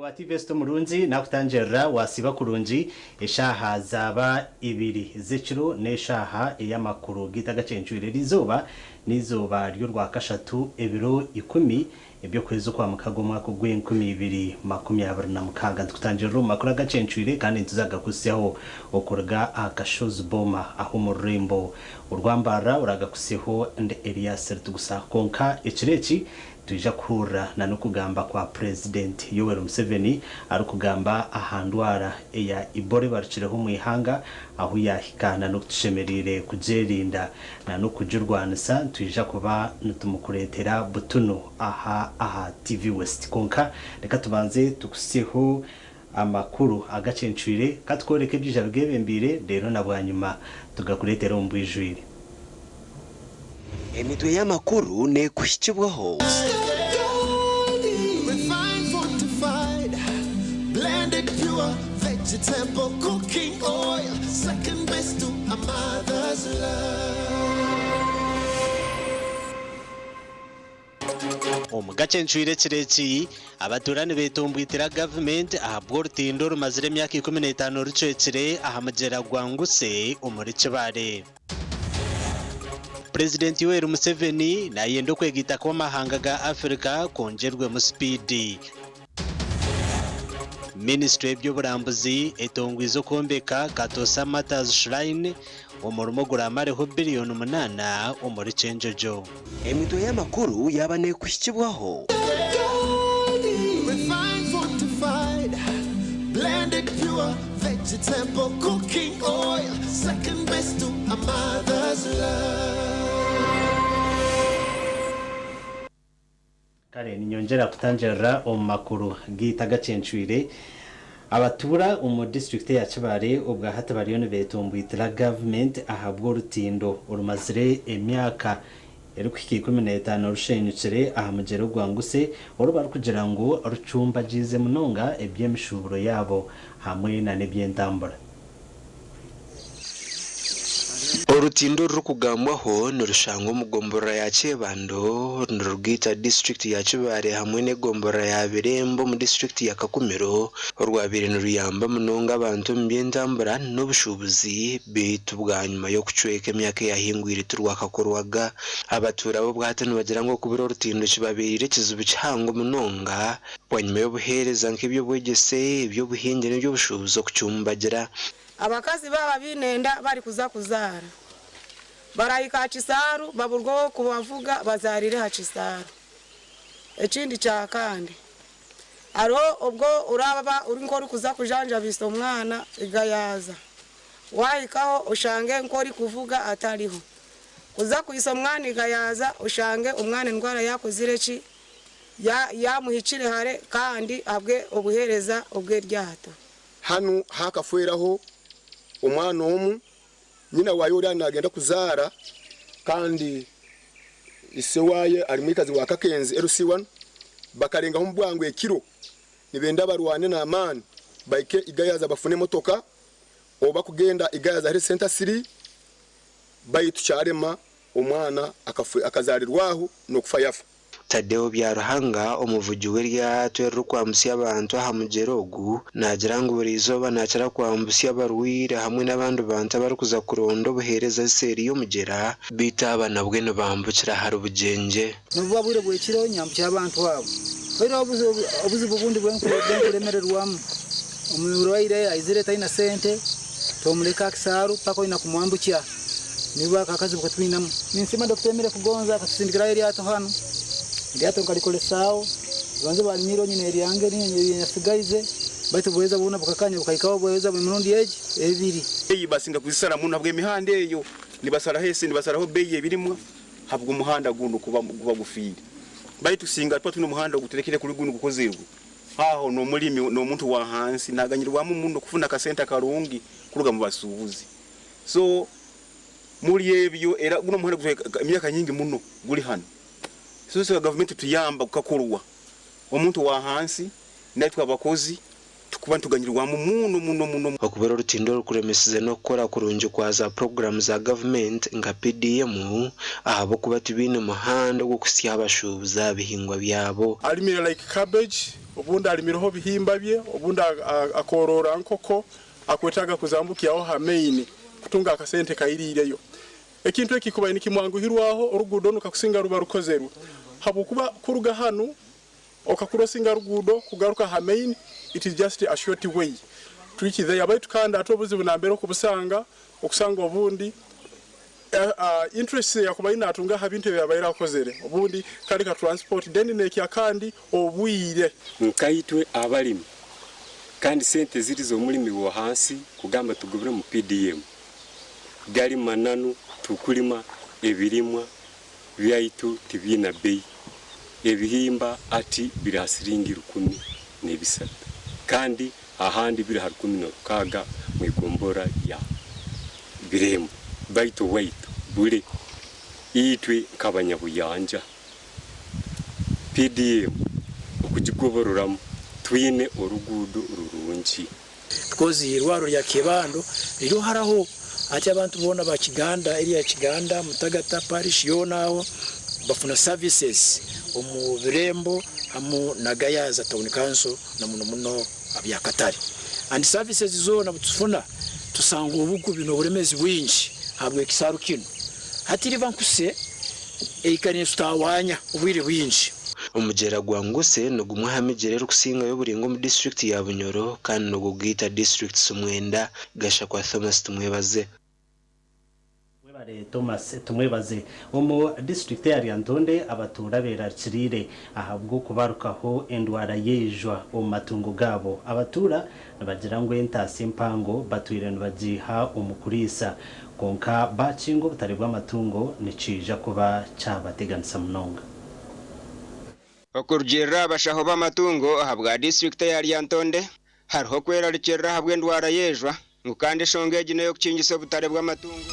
wa TV sto murunzi nakutanjera wasiba kurunji eshaha zaba ibiri ziciro neshaha eyamakuru gita Agacencwire rizoba nizoba ryo rwa kashatu ebiro 10 ebyo kwezo kwa mukago mwaka gw'2026 tukutanjera makuru Agacencwire kandi ntuzaga kusiyaho okurga akashozi boma aho murembo urwambara uragakusiho nde Elias tugusa konka ekireki tuja kura na Okugamba kwa Purezidenti Yoweri Museveni ari kugamba ahandwara ya Ebola barucireho mu ihanga aho yahikana no tushemerire kujerinda na no kujurwanisa tuja kuba nutumukuretera butuno aha TV West konka reka tubanze tukusiho amakuru Agacencwire katworeke byija bwebembire rero nabwanyuma tugakuretera umbwijwire emitwe y'amakuru ne kushikibwaho vegetable cooking oil second best to a mother's love. Agacencwire kireki abaturani betumbwitira government ahabwo rutindo rumazire myaka 15 rucecire ahamagera gwanguse umuri kibare. Purezidenti Yoweri Museveni na yendo kwegita kwa mahanga ga Africa kongerwe mu speed. Ministry by'uburambuzi etongwizo kombeka Katosa Matters Shrine umurumo guramare ho billion 8 umuri cenjojo. Emitwe y'amakuru yabane kushikibwaho. Blended pure vegetable cooking oil second best to a mother's love. Kare ninyongera kutanjera omakuru gita Agacencwire abatura umu district ya Kibare ubwa hatabariyo betumbwitira government ahabwo rutindo urumazire emyaka eruko 15 rushenyukire ahamugero gwanguse oruba kugira ngo rucumba jize munonga ebyemishuburo yabo hamwe na nebyentambura. Orutindo rukugambwaho nurushango mugombora ya Chebando nurugita district ya Kibare hamwe ne gombora ya Birembo mu district ya Kakumiro orwabire nuruyamba munonga abantu mbyentambura n'ubushubuzi bitubwanyuma yo kucweka emyaka yahingwire turwakakorwaga abatura bo bwatano bagira ngo kubiro rutindo kibabire kizubu cyango munonga bwanyuma yo buhereza nk'ibyo bwegese ibyo buhinge n'ibyo bushubuzo kucyumbagira. Abakazi baba binenda bari kuza kuzara barayika Kisaru baburwo kubavuga bazarire ha Kisaru. Ekindi cya kandi aro ubwo uraba uri nkori kuza kujanja biso mwana igayaza wayikaho ushange nkori kuvuga atariho kuza kuiso mwana igayaza ushange umwana ndwara yakozireki yamuhicire hare kandi abwe obuhereza obwe ryato hanu hakafueraho umwana omu nyina wayora nagenda kuzara kandi ise waye ari mwikazi wa Kakenzi LC1 bakarenga ho mbwangu ekiro nibenda barwane na amani baike igayaza bafune motoka oba kugenda igayaza hari center 3 bayitu cyarema umwana akazarirwaho no kufayafa. Tadeo byaruhanga umuvugi w'erya tweru kwambusiya abantu ahamugerogu nagira ngo burizoba nacara kwambusiya abarwire hamwe n'abandi bantu bari kuza kurondo buhereza seri yo mugera bitaba bwe no bambukira hari ubugenge n'ubwa bure bwekiro nyambukira abantu wabo bero obuzi bubundi bwenkuremererwamu umurwaire aizireta ina sente tomuleka Kisaru pako ina kumwambukya niba kakazi bukatwinamu ninsima dokutemere kugonza akatsindikira eryato hano ryato kalikole sawo banze balimiro nyine eryange ni yasigayize bate bweza buna bukakanya bukayikaho bweza murundi eje ebiri basinga kuzisara muntu abwe imihanda eyo nibasara hese nibasaraho beye birimwe habwo umuhanda gundo kuba gufira baitu singa twa tuno muhanda guterekere kuri gundo gukozerwe aho no mulimi no muntu wa hansi naganyirwamo umuntu kufuna ka center karungi kuruga mu basubuzi so muri ebyo era guno muhanda imyaka nyingi muno guri hano so government tuyamba kukakurwa omuntu wa hansi natwe abakozi tukuba tuganyirwa mu muno okubera rutindo rukuremesize no gukora kurunje kwa za program za government nga PDM ahabo kuba tubine muhanda gwo kusya abashubuza bihingwa byabo alimira like cabbage obundi alimireho bihimba bye obundi akorora nkoko akwetaga kuzambukyaho ha main kutunga akasente kairireyo ekintu ekikuba nikimwanguhirwaho orugudo nukakusinga ruba rukozerwa habukuba kuruga hanu okakurosinga rugudo kugaruka ha main it is just a short way twiki they about kanda atobuzi bunambero kubusanga okusanga obundi interest yakuba inatunga ha bintu byabayira kozere obundi kali ka transport dendi nekya kandi obwire nkaitwe abalimi kandi sente ziri zo mulimi wo hansi kugamba tugubire mu PDM gali mananu tukulima ebirimwa byaitu tibina bei ebihimba ati birasiringi 10 kandi ahandi biri 16 mu igombora ya biremu baitu waitu bure itwe kabanyabuyanja PDM okugigobororamo twine orugudo rurungi because irwaro ya Kibando riro haraho ati abantu bona ba Kiganda area Kiganda Mutagata parish yonaho bafuna services omu birembo hamu nagayaza town council na muno abyakatari and services zona butufuna tusanga ubuku bino buremezi bwinshi habwe kisaru kino hatiriva nkuse eikane stawanya ubwire bwinshi omujera gwanguse nogumwe hamigere rukusinga yoburingo mu district ya Bunyoro kandi nogugita district sumwenda gasha kwa Thomas tumwebaze Thomas tumwebaze omu district ya Ryantonde abatura berakirire ahabwo kubarukaho endwara yejwa omatungo gabo abatura nabagira ngo entasi mpango batwire nabagiha umukurisa konka bacingo butaribwa amatungo nicija kuba cyabateganisa munonga okurjira bashaho b'amatungo ahabwa district ya Ryantonde hariho kwerarikira habwe endwara yejwa ngukande shongeje nayo kukingiso butaribwa amatungo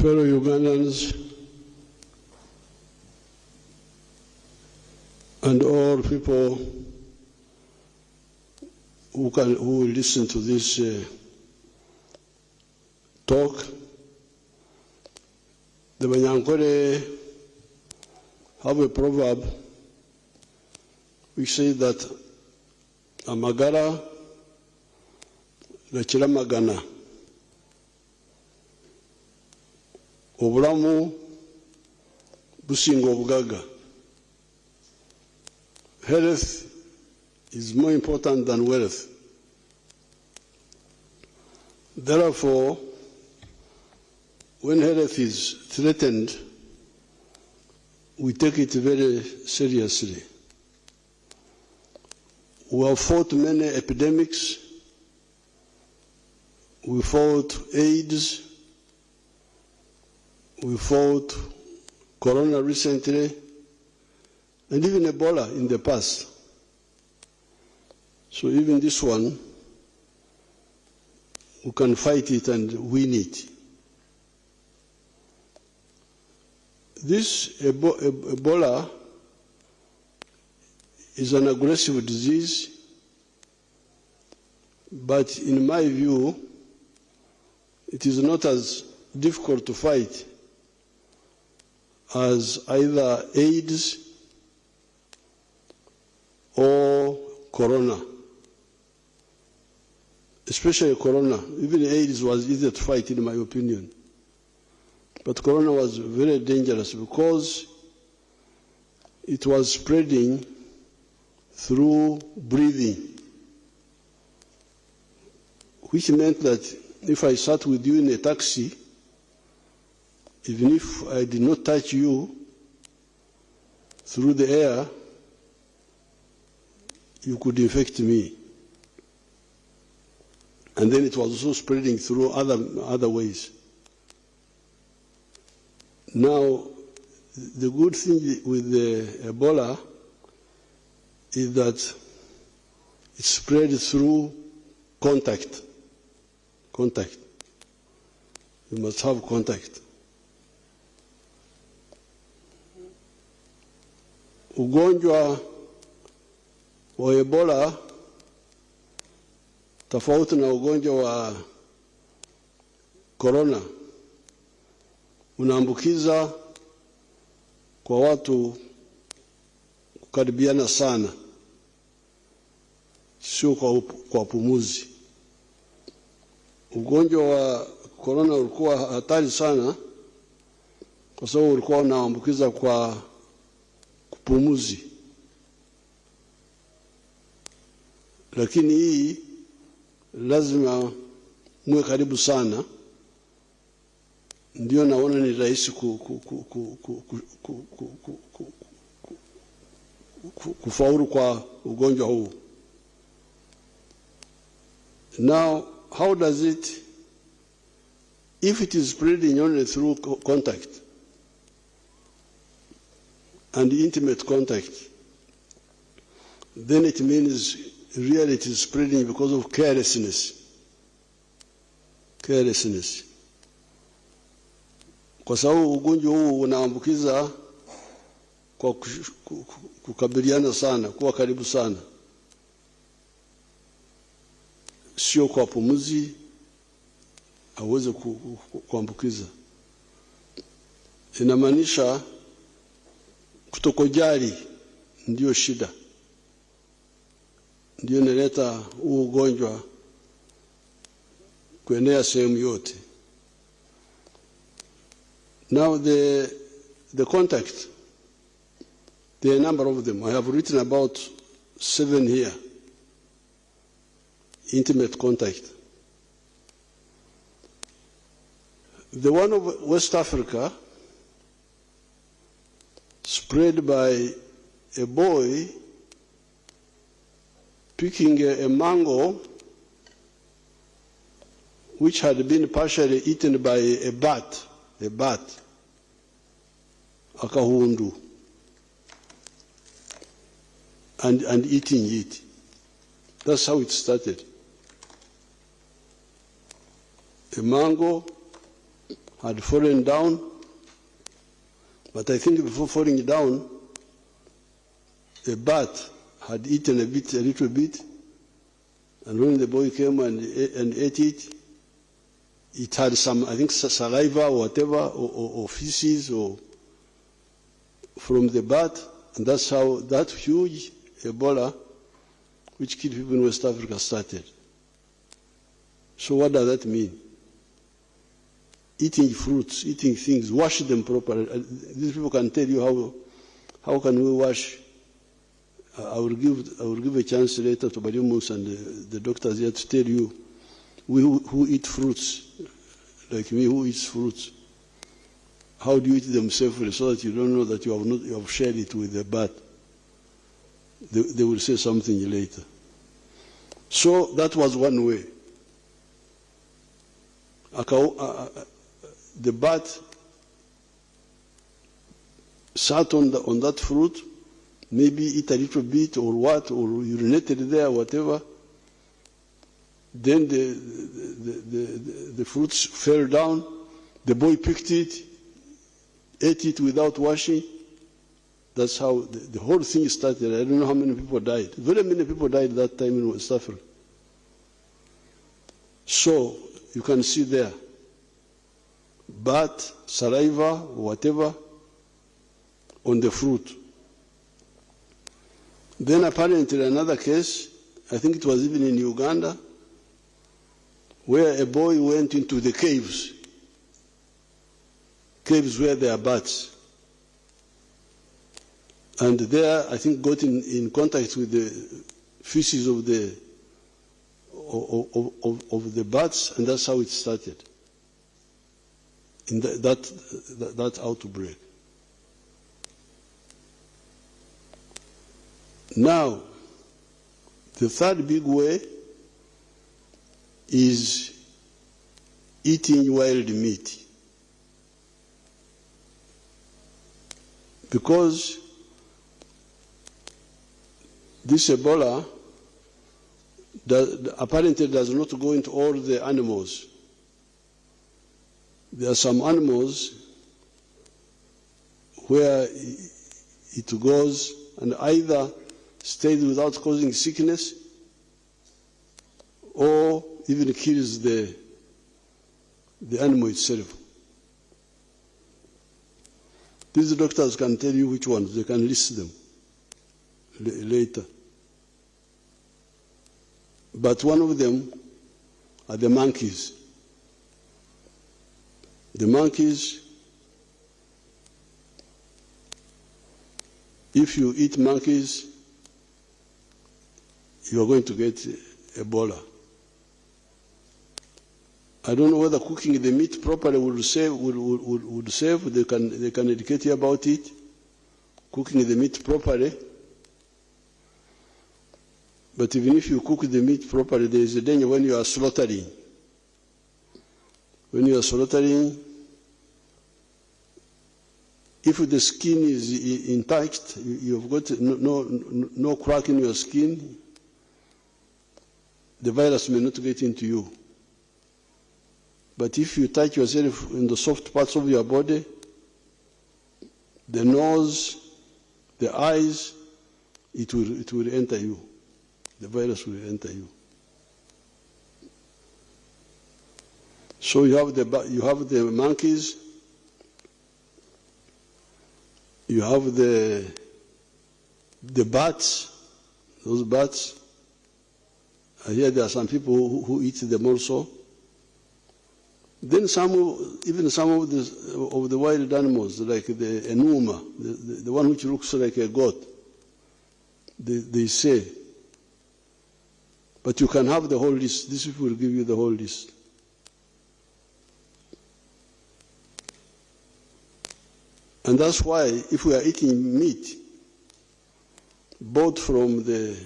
fellow Ugandans and all people who will listen to this talk. The Banyankore have a proverb which says that amagara gakira magana, obulamu businga obugaga. Health is more important than wealth. Therefore, when health is threatened, we take it very seriously. We have fought many epidemics. We fought AIDS. We fought Corona recently, and even Ebola in the past. So even this one, we can fight it and win it. This Ebola is an aggressive disease, but in my view, it is not as difficult to fight as either AIDS or Corona, especially Corona. Even AIDS was easier to fight, in my opinion. But Corona was very dangerous because it was spreading through breathing, which meant that if I sat with you in a taxi, even if I did not touch you through the air, you could infect me. And then it was also spreading through other ways. Now, the good thing with the Ebola is that it spread through contact. Contact. You must have contact. Ugonjwa wa Ebola tofauti na ugonjwa wa Corona unaambukiza kwa watu kukaribiana sana, sio kwa pumuzi. Ugonjwa wa Corona ulikuwa hatari sana kwa sababu ulikuwa unaambukiza kwa kupumuzi. Lakini hii lazima muwe karibu sana, ndio naona ni rahisi kufaulu kwa ugonjwa huu. Now, how does it, if it is spreading only through contact and intimate contact, then it means really it is spreading because of carelessness. Carelessness. Kwa sababu ugonjwa huu unaambukiza kwa kukabiliana sana, kuwa karibu sana, sio kwa pumuzi aweze kuambukiza. Inamaanisha kutokojali ndio shida, ndio inaleta huu ugonjwa kuenea sehemu yote. Now the contact, there are a number of them. I have written about 7 here. Intimate contact. The one of West Africa, spread by a boy picking a mango which had been partially eaten by a bat, akahundu, and eating it. That's how it started. A mango had fallen down, but I think before falling down, a bat had eaten a little bit, and when the boy came and ate it, it had some, I think, saliva or whatever, or feces or from the bat, and that's how that huge Ebola, which killed people in West Africa, started. So what does that mean? Eating fruits, eating things, wash them properly. These people can tell you how can we wash. I will give a chance later to Barimus and the doctors here to tell you who eat fruits, like me, who eats fruits. how do you eat them safely so that you don't know that you have shared it with the bat? They will say something later. So that was one way. The bat sat on that fruit, maybe eat a little bit or what, or urinated there, whatever. Then the fruits fell down. The boy picked it, ate it without washing. That's how the whole thing started. I don't know how many people died. Very many people died that time in West Africa. So you can see there, bat, saliva, whatever, on the fruit. Then apparently another case, I think it was even in Uganda, where a boy went into the caves where there are bats. And there, I think, got in contact with the feces of the bats, and that's how it started, in that outbreak. Now, the third big way is eating wild meat. Because this Ebola apparently does not go into all the animals. There are some animals where it goes and either stays without causing sickness or even kills the animal itself. These doctors can tell you which ones, they can list them later. But one of them are the monkeys. The monkeys, if you eat monkeys, you are going to get Ebola. I don't know whether cooking the meat properly would save. They can educate you about it. Cooking the meat properly. But even if you cook the meat properly, there is a danger when you are slaughtering. When you are slaughtering, if the skin is intact, you've got no crack in your skin, the virus may not get into you. But if you touch yourself in the soft parts of your body, the nose, the eyes, it will enter you. The virus will enter you. So you have the monkeys, you have the bats, those bats. I hear there are some people who eat them also. Then even some of the wild animals, like the enuma, the one which looks like a goat, they say. But you can have the whole list. These people will give you the whole list. And that's why if we are eating meat bought from the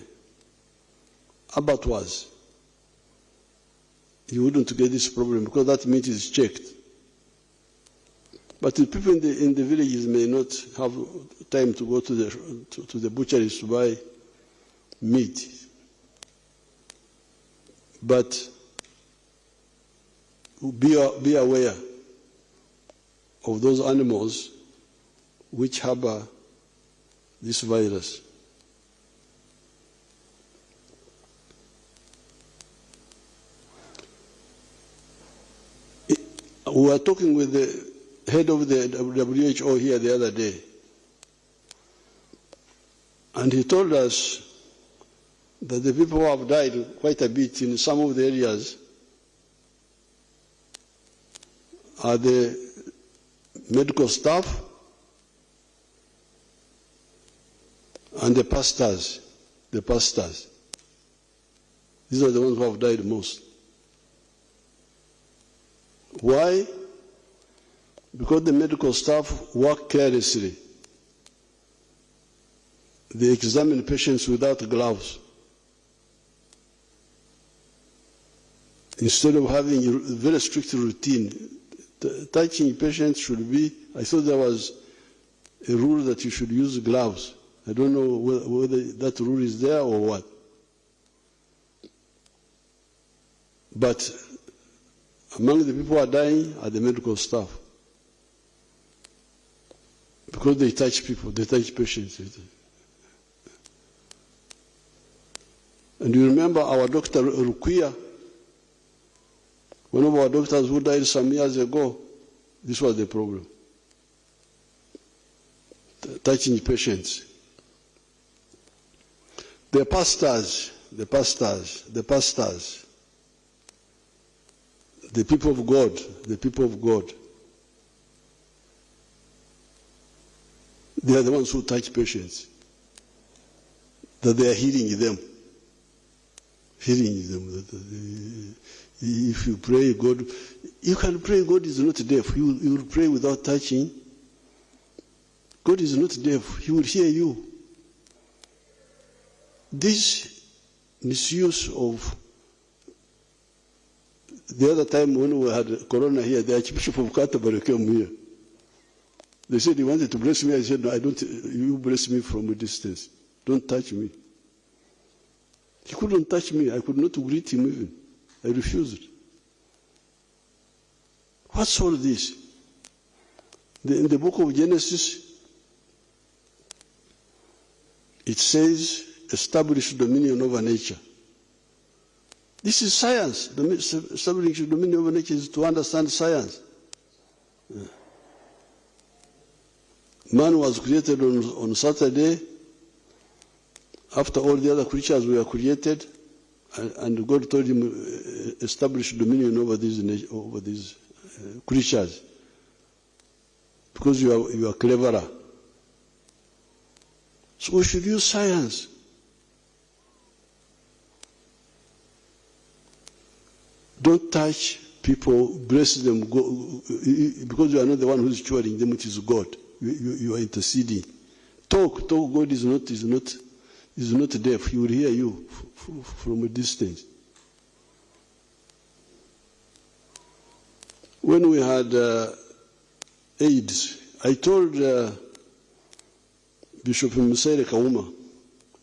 abattoirs, you wouldn't get this problem because that meat is checked. But the people in the villages may not have time to go to the butcheries to buy meat. But be aware of those animals which harbor this virus. We were talking with the head of the WHO here the other day, and he told us that the people who have died quite a bit in some of the areas are the medical staff and the pastors. These are the ones who have died most. Why? because the medical staff work carelessly. They examine patients without gloves. Instead of having a very strict routine, touching patients should be, I thought there was a rule that you should use gloves. I don't know whether that rule is there or what. But among the people who are dying are the medical staff. Because they touch people, they touch patients. And you remember our Dr. Rukia, one of our doctors who died some years ago, this was the problem. Touching patients. The pastors, the people of God, they are the ones who touch patients, that they are healing them. If you pray, God, you can pray, God is not deaf. You will pray without touching. God is not deaf. He will hear you. This misuse of, the other time when we had corona here, the Archbishop of Canterbury came here. They said he wanted to bless me. I said, no, I don't, you bless me from a distance. Don't touch me. He couldn't touch me. I could not greet him even. I refused. What's all this? In the book of Genesis, it says, establish dominion over nature. This is science. Establishing dominion over nature is to understand science. Man was created on Saturday, after all the other creatures were created, and God told him, establish dominion over these creatures, because you are cleverer. So we should use science. Don't touch people, bless them, because you are not the one who is curing them, it is God. You are interceding. Talk. God is not deaf. He will hear you from a distance. When we had AIDS, I told Bishop Musere Kauma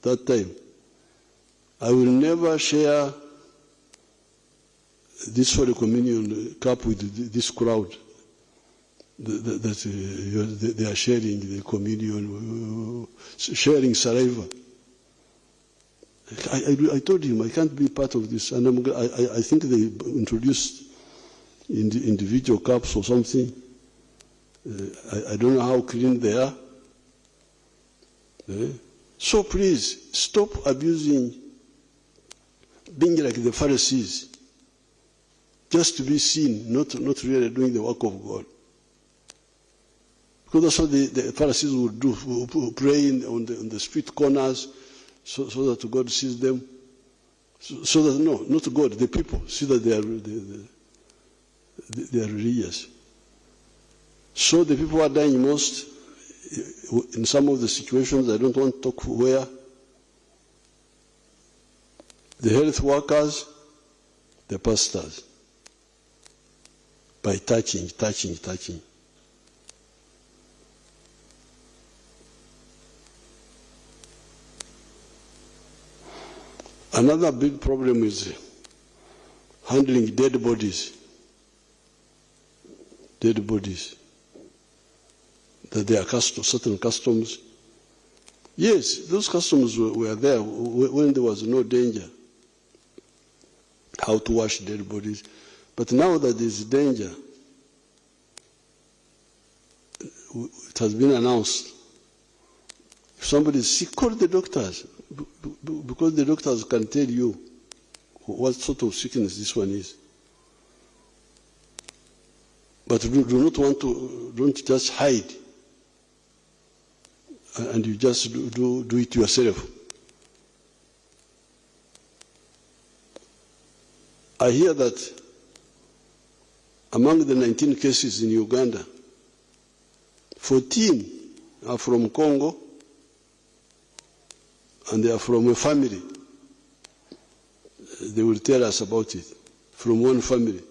that time, I will never share this Holy Communion cup with this crowd that they are sharing the communion, sharing saliva. I told him I can't be part of this, and I think they introduced individual cups or something. I don't know how clean they are. So please stop abusing, being like the Pharisees, just to be seen, not really doing the work of God. Because that's what the Pharisees would do, praying on the street corners, so that God sees them. So that, no, not God, the people see that they are religious. So the people who are dying most, in some of the situations, I don't want to talk where, the health workers, the pastors, by touching. Another big problem is handling dead bodies. That there are certain customs. Yes, those customs were there when there was no danger, how to wash dead bodies. But now that there is danger, it has been announced. If somebody is sick, call the doctors, because the doctors can tell you what sort of sickness this one is. But don't just hide, and you just do it yourself. I hear that among the 19 cases in Uganda, 14 are from Congo, and they are from a family. They will tell us about it, from one family.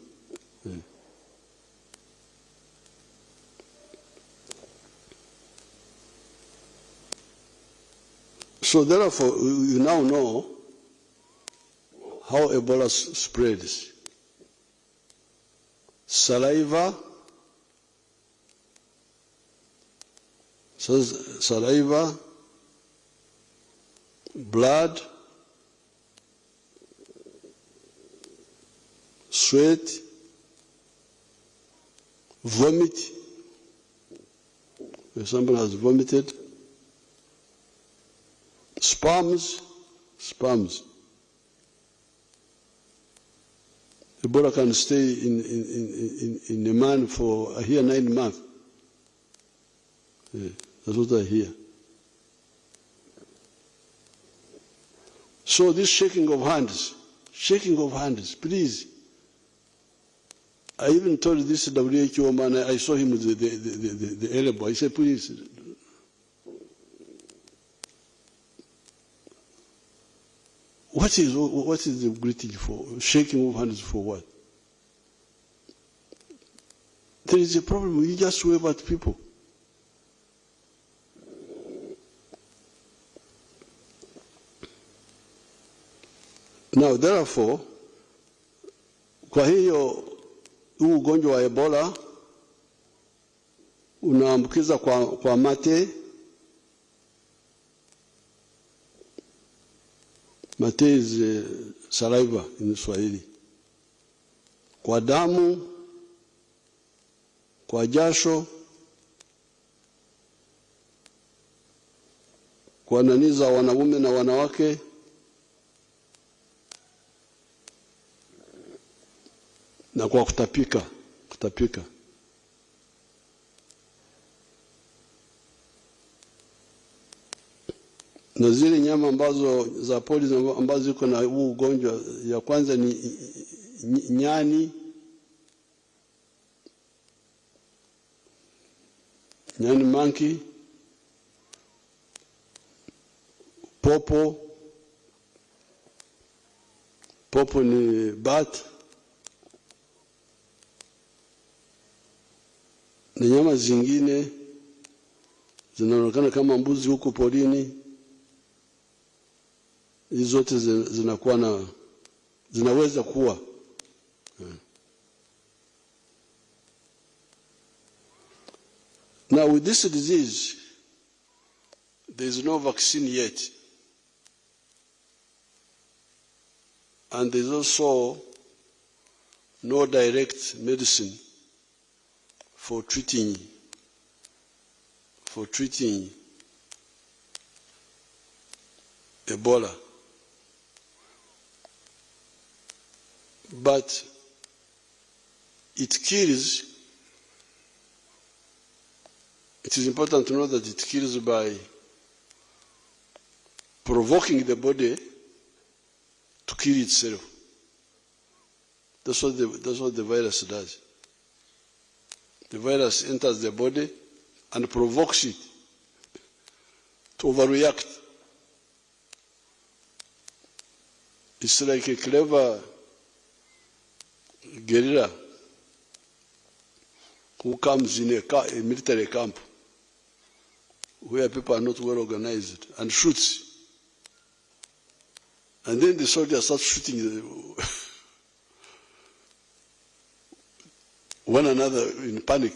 So therefore, you now know how Ebola spreads. Saliva, blood, sweat, vomit. If someone has vomited, sperms. Ebola can stay in a man for, I hear, 9 months. Yeah, that's what I hear. So this shaking of hands, please. I even told this WHO man, I saw him with the elbow. I said, please. What is the greeting for? Shaking of hands for what? There is a problem. You just wave at people. Now, therefore, kwa hiyo huu ugonjwa wa Ebola unaambukiza kwa mate. Mate is saliva in Swahili. Kwa damu, kwa jasho, kwa nani za wanaume na wanawake, na kwa kutapika. Na zile nyama ambazo za pori ambazo ziko na huu ugonjwa, ya kwanza ni nyani monkey, popo ni bat, na nyama zingine zinaonekana kama mbuzi huko porini. Hizo zote zinaweza kuwa. Now with this disease, there is no vaccine yet. And there is also no direct medicine for treating Ebola. But it kills. It is important to know that it kills by provoking the body to kill itself. That's what the virus does. The virus enters the body and provokes it to overreact. It's like a clever guerrilla who comes in a military camp where people are not well organized and shoots. And then the soldiers start shooting one another in panic.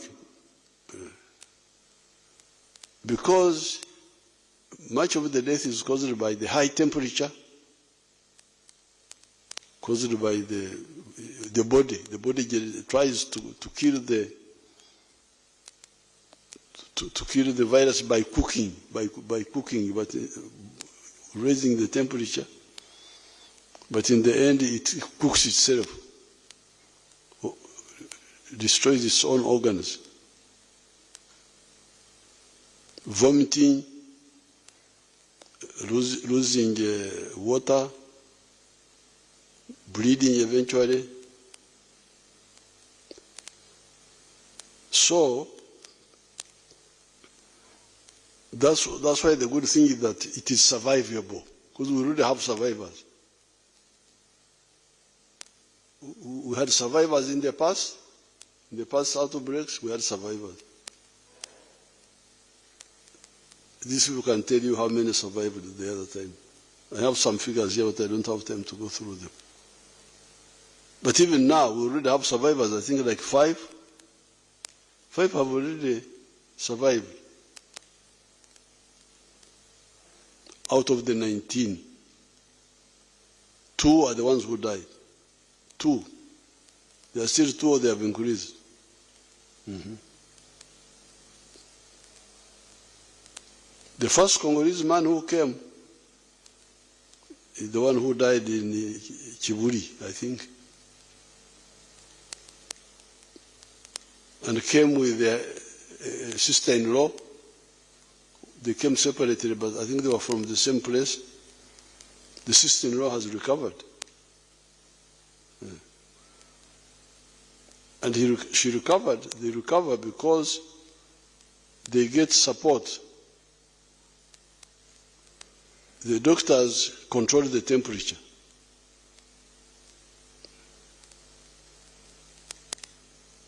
Because much of the death is caused by the high temperature, caused by the body. The body tries to kill the virus by cooking, but raising the temperature. But in the end, it cooks itself, destroys its own organs. Vomiting, losing water, bleeding eventually. So, That's why the good thing is that it is survivable, because we already have survivors. We had survivors in the past. In the past outbreaks, we had survivors. These people can tell you how many survived the other time. I have some figures here, but I don't have time to go through them. But even now, we already have survivors. I think like 5. 5 have already survived out of the 19. 2 are the ones who died. 2. There are still 2 or they have increased. The first Congolese man who came is the one who died in Chiburi, I think, and came with their sister-in-law. They came separately, but I think they were from the same place. The sister-in-law has recovered. And she recovered. They recover because they get support. The doctors control the temperature.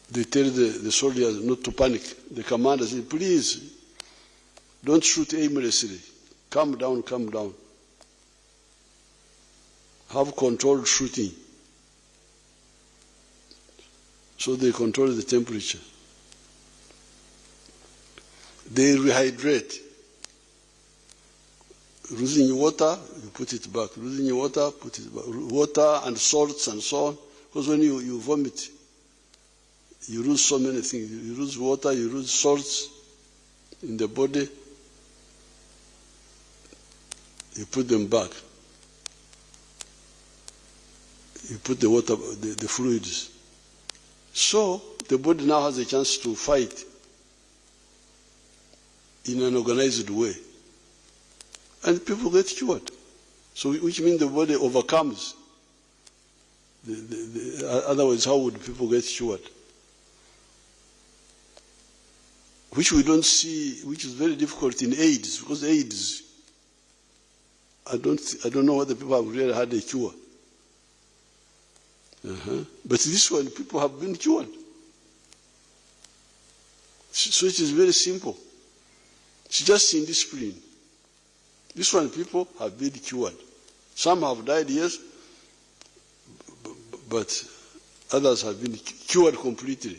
They tell the soldiers not to panic. The commander says, please, don't shoot aimlessly. Calm down, calm down. Have controlled shooting. So they control the temperature. They rehydrate. Losing water, you put it back. Losing water, put it back. Water and salts and so on. Because when you vomit, you lose so many things. You lose water, you lose salts in the body. You put them back. You put the water, the fluids. So the body now has a chance to fight in an organized way. And people get cured. So which means the body overcomes. Otherwise, how would people get cured? Which we don't see, which is very difficult in AIDS, because AIDS, I don't know whether people have really had a cure. But this one, people have been cured. So it is very simple. It's just indiscipline. This one, people have been cured. Some have died, yes, but others have been cured completely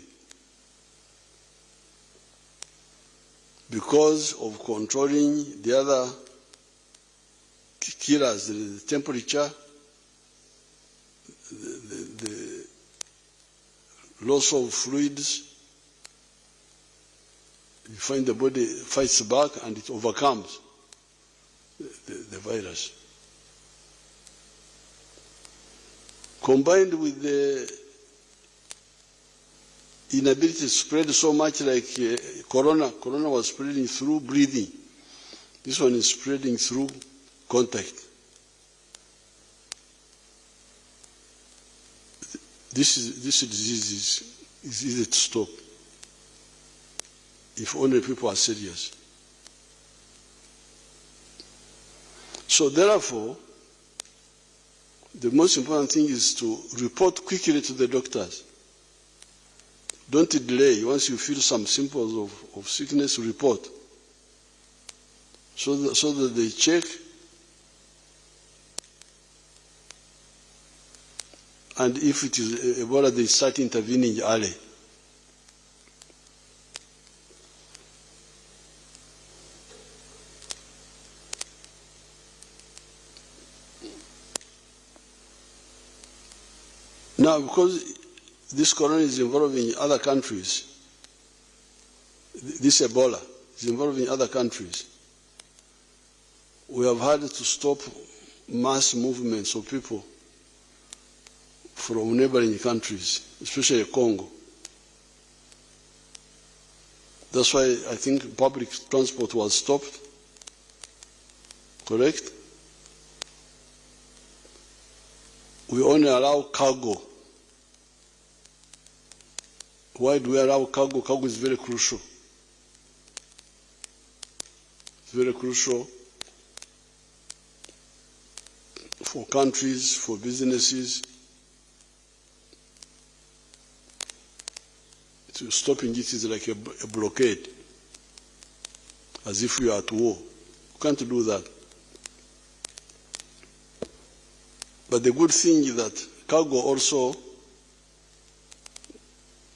because of controlling the other killers, the temperature, the loss of fluids. You find the body fights back and it overcomes the virus. Combined with the inability to spread so much like corona was spreading through breathing. This one is spreading through contact. This disease is easy to stop if only people are serious. So therefore, the most important thing is to report quickly to the doctors. Don't delay. Once you feel some symptoms of sickness, report. So that they check and if it is Ebola, they start intervening early. Now, because this corona is involving other countries, this Ebola is involving other countries, we have had to stop mass movements of people from neighboring countries, especially Congo. That's why I think public transport was stopped, correct? We only allow cargo. Why do we allow cargo? Cargo is very crucial. very crucial for countries, for businesses. Stopping it is like a blockade, as if we are at war. You can't do that. But the good thing is that cargo also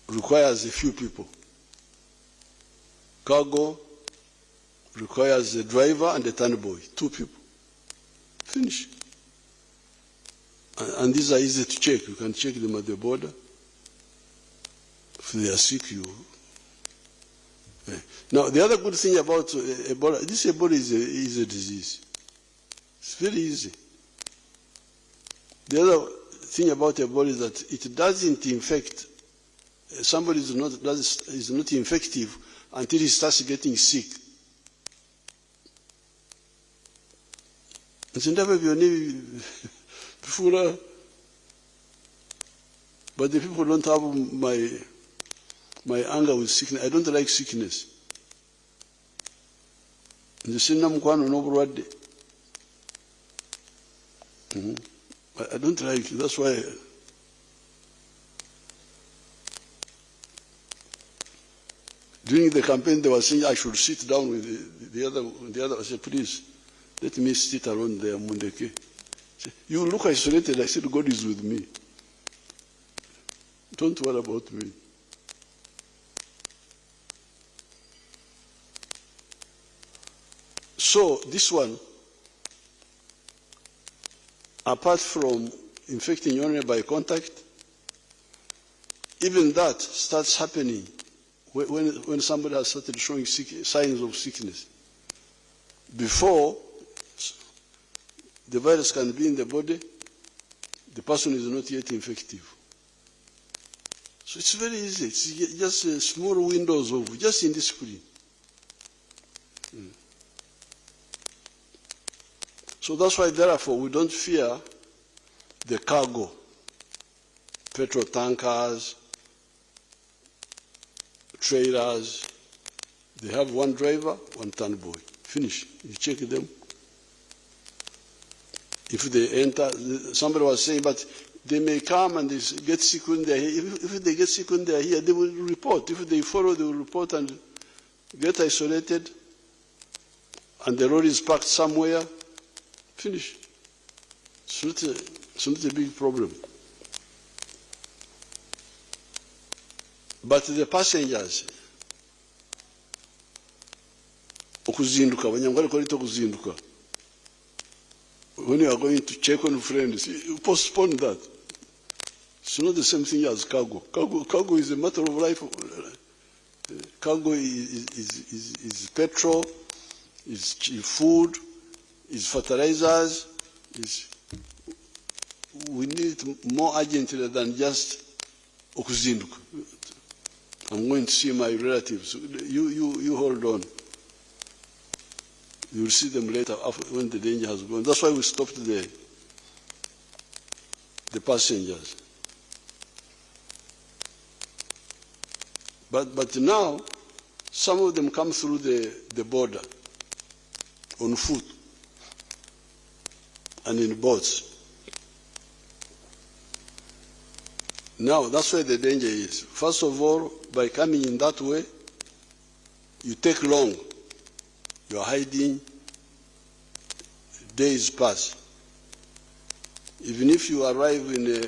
requires a few people. Cargo requires a driver and a tannoy boy, 2 people. Finish. And these are easy to check. You can check them at the border. If they are sick, you. Now, the other good thing about Ebola, this Ebola is a disease. It's very easy. The other thing about Ebola is that it doesn't infect. Somebody is not infective until he starts getting sick. But the people don't have my anger with sickness. I don't like sickness. I don't like it. That's why during the campaign they were saying I should sit down with the other. I said, please, let me sit around there, Mundeke. You look isolated. I said, God is with me. Don't worry about me. So this one, apart from infecting only by contact, even that starts happening when somebody has started showing signs of sickness. Before the virus can be in the body, the person is not yet infective. So it's very easy. It's just small windows of just indiscipline. So that's why, therefore, we don't fear the cargo, petrol tankers, trailers. They have one driver, one tannoy boy. Finish. You check them. If they enter, somebody was saying, but they may come and they get sick when they're here. If they get sick when they're here, they will report. If they follow, they will report and get isolated. And the road is parked somewhere. Finish. It's not a big problem. But the passengers, okuzinduka, abanyarwanda bariko kuzinduka. When you are going to check on friends, you postpone that. It's not the same thing as cargo. Cargo is a matter of life. Cargo is petrol, is food, is fertilizers. We need it more urgently than just okuzinduka. I'm going to see my relatives. You hold on. You will see them later when the danger has gone. That's why we stopped the passengers. But now, some of them come through the border on foot and in boats. Now, that's where the danger is. First of all, by coming in that way, you take long. You are hiding, days pass. Even if you arrive in a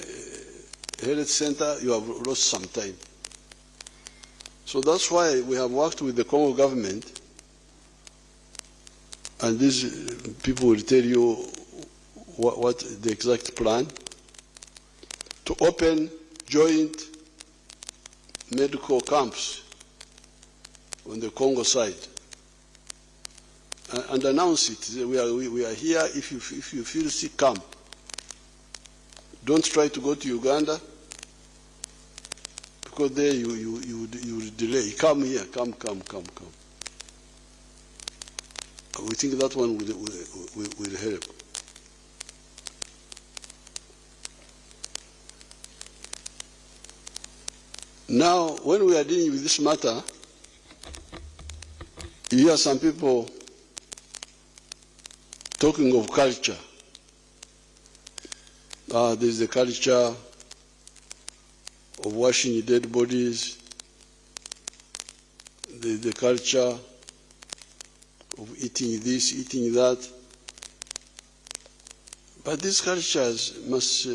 health center, you have lost some time. So that's why we have worked with the Congo government, and these people will tell you what the exact plan, to open joint medical camps on the Congo side. And announce it. We are here. If you feel sick, come. Don't try to go to Uganda, because there you delay. Come here. Come. We think that one will help. Now, when we are dealing with this matter, you hear some people talking of culture, there's the culture of washing dead bodies, the culture of eating this, eating that. But these cultures must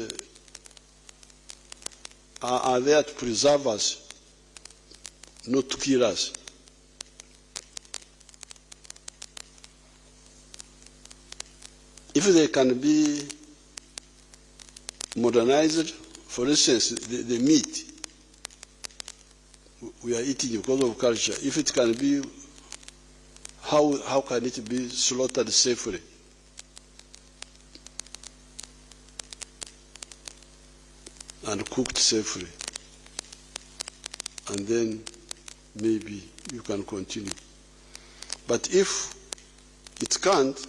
are there to preserve us, not to kill us. If they can be modernized, for instance, the meat we are eating because of culture, if it can be, how can it be slaughtered safely? And cooked safely? And then maybe you can continue. But if it can't,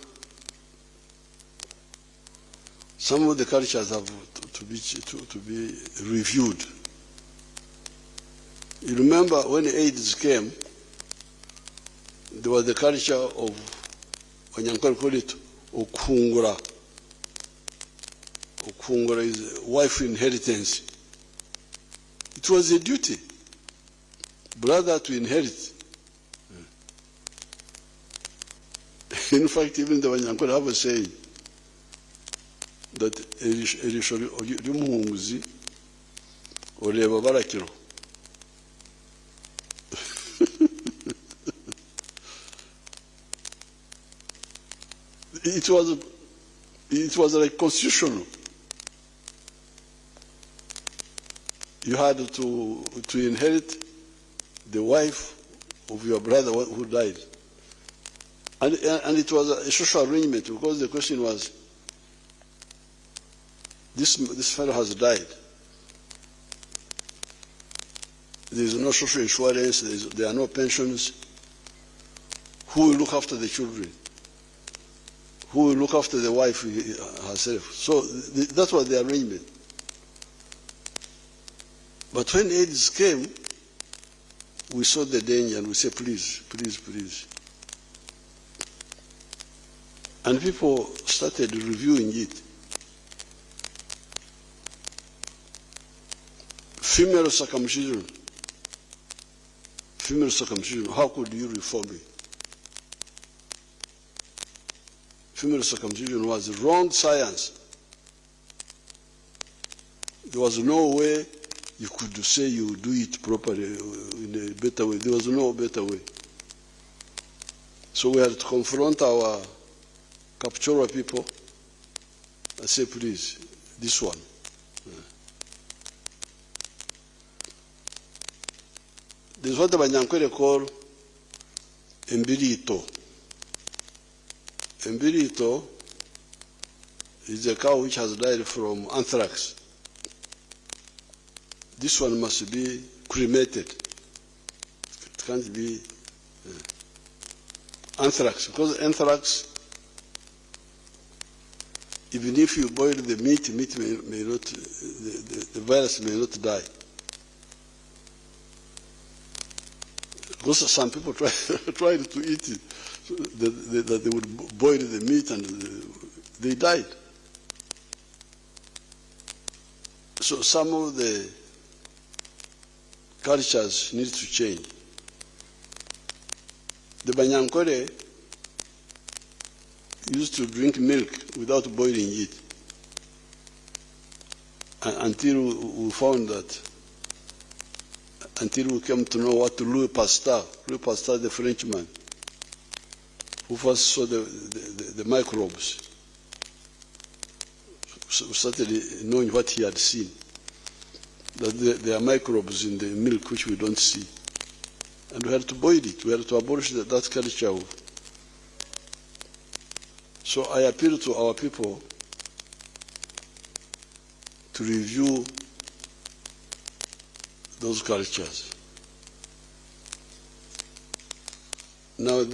some of the cultures have to be reviewed. You remember when AIDS came, there was the culture of, Wanyankole call it Okugamba. Okugamba is wife inheritance. It was a duty, brother to inherit. In fact, even the Wanyankole have a saying that erisho ry'umuhunguzi ureba barakiro. It was like constitutional. You had to inherit the wife of your brother who died. And it was a social arrangement, because the question was, this fellow has died. There is no social insurance, there are no pensions. Who will look after the children? Who will look after the wife herself? So that was the arrangement. But when AIDS came, we saw the danger and we said, please, please, please. And people started reviewing it. Female circumcision, how could you reform it? Female circumcision was wrong science. There was no way you could say you do it properly in a better way. There was no better way. So we had to confront our capturer people and say, please, this one. This is what the Banyankwere call embirito. Embirito is a cow which has died from anthrax. This one must be cremated. It can't be anthrax, because anthrax, even if you boil the meat may not, the virus may not die. Because some people tried to eat it, so that they would boil the meat and they died. So some of the cultures need to change. The Banyankwere used to drink milk without boiling it, until we found that, until we came to know what Louis Pasteur, the Frenchman, who first saw the microbes, so started knowing what he had seen, that there are microbes in the milk which we don't see. And we had to boil it, we had to abolish that culture. So I appeal to our people to review those cultures. Now,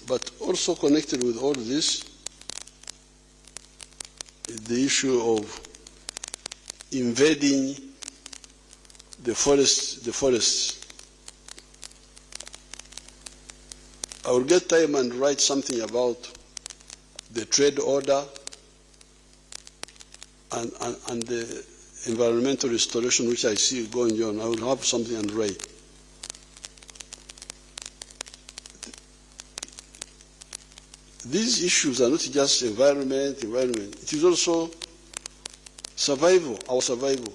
but also connected with all this is the issue of invading the forests. I will get time and write something about the trade order, and the environmental restoration which I see going on. I will have something on right. These issues are not just environment. It is also survival, our survival.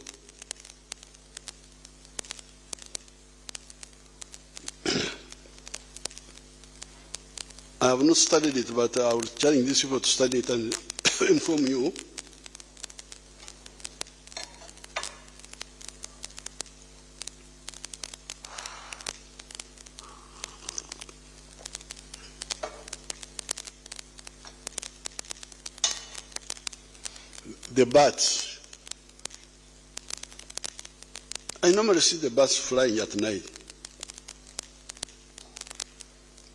I have not studied it, but I will challenge these people to study it and inform you. The bats. I normally see the bats flying at night.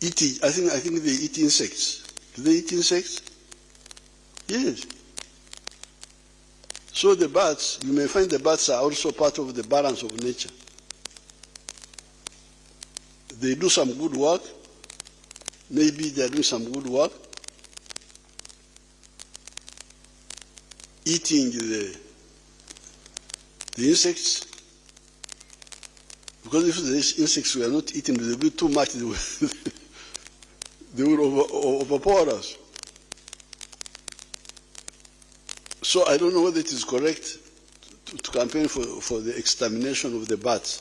Eating, I think they eat insects. Do they eat insects? Yes. So the bats, you may find the bats are also part of the balance of nature. They do some good work. Maybe they are doing some good work. Eating the insects. Because if the insects were not eaten, they would be too much. They will overpower us. So I don't know whether it is correct to campaign for the extermination of the bats.